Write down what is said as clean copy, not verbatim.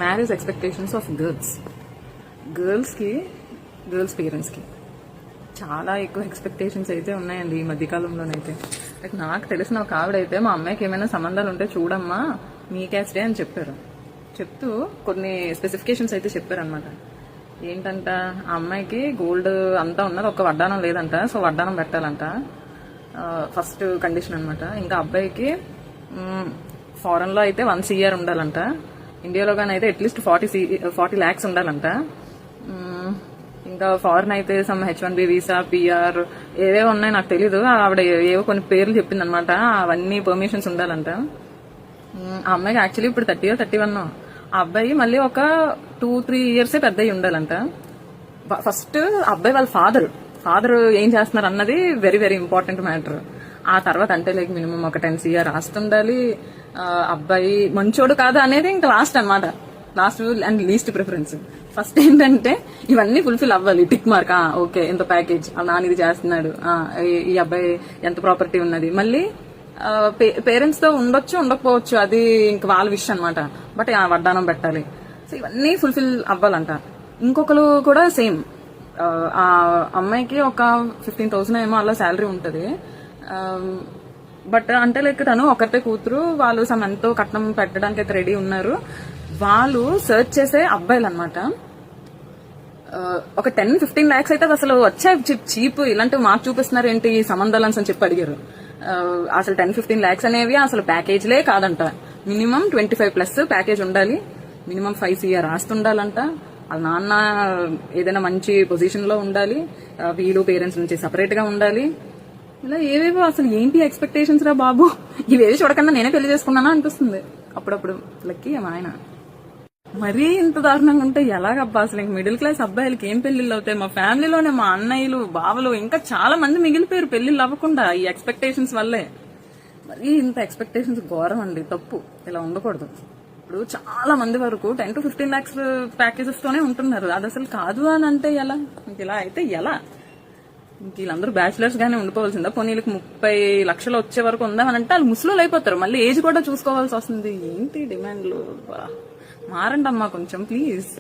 Marriage expectations of girls parents కి చాలా ఎక్కువ ఎక్స్పెక్టేషన్స్ అయితే ఉన్నాయండి ఈ మధ్యకాలంలోనైతే. లైక్ నాకు తెలిసిన ఒక ఆవిడైతే మా అమ్మాయికి ఏమైనా సంబంధాలు ఉంటే చూడమ్మా మీ క్యాస్టే అని చెప్తూ కొన్ని స్పెసిఫికేషన్స్ అయితే చెప్పారనమాట. ఏంటంట, ఆ అమ్మాయికి గోల్డ్ అంతా ఉన్నది, ఒక వడ్డానం లేదంట, సో వడ్డానం పెట్టాలంట ఫస్ట్ కండిషన్ అనమాట. ఇంకా అబ్బాయికి ఫారెన్ లో అయితే 1 CR ఉండాలంట, ఇండియాలో కానీ అయితే అట్లీస్ట్ 40 lakhs ఉండాలంట. ఇంకా ఫారెన్ అయితే సమ్ H1B వీసా, PR ఏవేవో ఉన్నాయి నాకు తెలీదు, ఆవిడ ఏవో కొన్ని పేర్లు చెప్పింది అనమాట. అవన్నీ పర్మిషన్స్ ఉండాలంట. ఆ అమ్మాయికి యాక్చువల్లీ ఇప్పుడు 30 or 31. ఆ అబ్బాయి మళ్ళీ ఒక 2-3 years పెద్ద ఉండాలంట. ఫస్ట్ అబ్బాయి వాళ్ళ ఫాదర్ ఏం చేస్తున్నారు అన్నది వెరీ వెరీ ఇంపార్టెంట్ మ్యాటర్. ఆ తర్వాత అంటే లైక్ మినిమం ఒక 10 CR ఆస్తుండాలి. అబ్బాయి మంచోడు కాదు అనేది ఇంకా లాస్ట్ అనమాట, last and least preference. First ఏంటంటే ఇవన్నీ ఫుల్ఫిల్ అవ్వాలి, టిక్ మార్క్, ఓకే ఎంత ప్యాకేజ్, నాన్న ఇది చేస్తున్నాడు, ఈ అబ్బాయి ఎంత ప్రాపర్టీ ఉన్నది, మళ్ళీ పేరెంట్స్ తో ఉండొచ్చు ఉండకపోవచ్చు, అది ఇంక వాళ్ళ విషయం అనమాట. బట్ వడ్డానం పెట్టాలి. సో ఇవన్నీ ఫుల్ఫిల్ అవ్వాలంట. ఇంకొకరు కూడా సేమ్, ఆ అమ్మాయికి ఒక 15,000 ఏమో అలా శాలరీ ఉంటది. బట్ అంటే లైక్ తను ఒకటే కూతురు, వాళ్ళు ఎంతో కట్నం పెట్టడానికి అయితే రెడీ ఉన్నారు. వాళ్ళు సర్చ్ చేసే అబ్బాయిలు అనమాట. ఒక 10-15 lakhs అయితే అసలు వచ్చాయి చీప్, ఇలాంటివి మాకు చూపిస్తున్నారు ఏంటి ఈ సంబంధాలు అని చెప్పి అడిగారు. అసలు 10-15 lakhs అనేవి అసలు ప్యాకేజ్లే కాదంట. మినిమం 25+ ప్యాకేజ్ ఉండాలి, మినిమం 5 CR ఆస్తుండాలంట, వాళ్ళ నాన్న ఏదైనా మంచి పొజిషన్ లో ఉండాలి, వీళ్ళు పేరెంట్స్ నుంచి సపరేట్ గా ఉండాలి. ఇలా ఏవేవో అసలు ఏంటి ఎక్స్పెక్టేషన్స్ రా బాబు, ఇవేవి చూడకుండా నేనే పెళ్లి చేసుకున్నానా అనిపిస్తుంది అప్పుడప్పుడు. లక్కీ ఆయన మరీ ఇంత దారుణంగా ఉంటే ఎలాగబ్బా అసలు. ఇంక మిడిల్ క్లాస్ అబ్బాయిలకి ఏం పెళ్లిళ్ళు అవుతాయి? మా ఫ్యామిలీలోనే మా అన్నయ్యలు, బావలు ఇంకా చాలా మంది మిగిలిపోయారు పెళ్లిళ్ళు అవ్వకుండా ఈ ఎక్స్పెక్టేషన్స్ వల్లే. మరీ ఇంత ఎక్స్పెక్టేషన్స్ ఘోరం అండి, తప్పు, ఇలా ఉండకూడదు. ఇప్పుడు చాలా మంది వరకు 10-15 lakhs ప్యాకేజెస్ తోనే ఉంటున్నారు. అది అసలు కాదు అని అంటే ఎలా? ఇంక ఇలా అయితే ఎలా? ఇంక వీళ్ళందరూ బ్యాచులర్స్ గానే ఉండిపోవాల్సిందా? పోనీ వీళ్ళకి 30 లక్షలు వచ్చే వరకు ఉందామని అంటే వాళ్ళు ముసలోళ్ళు అయిపోతారు, మళ్ళీ ఏజ్ కూడా చూసుకోవాల్సి వస్తుంది. ఏంటి డిమాండ్లు? మారండి అమ్మా కొంచెం ప్లీజ్.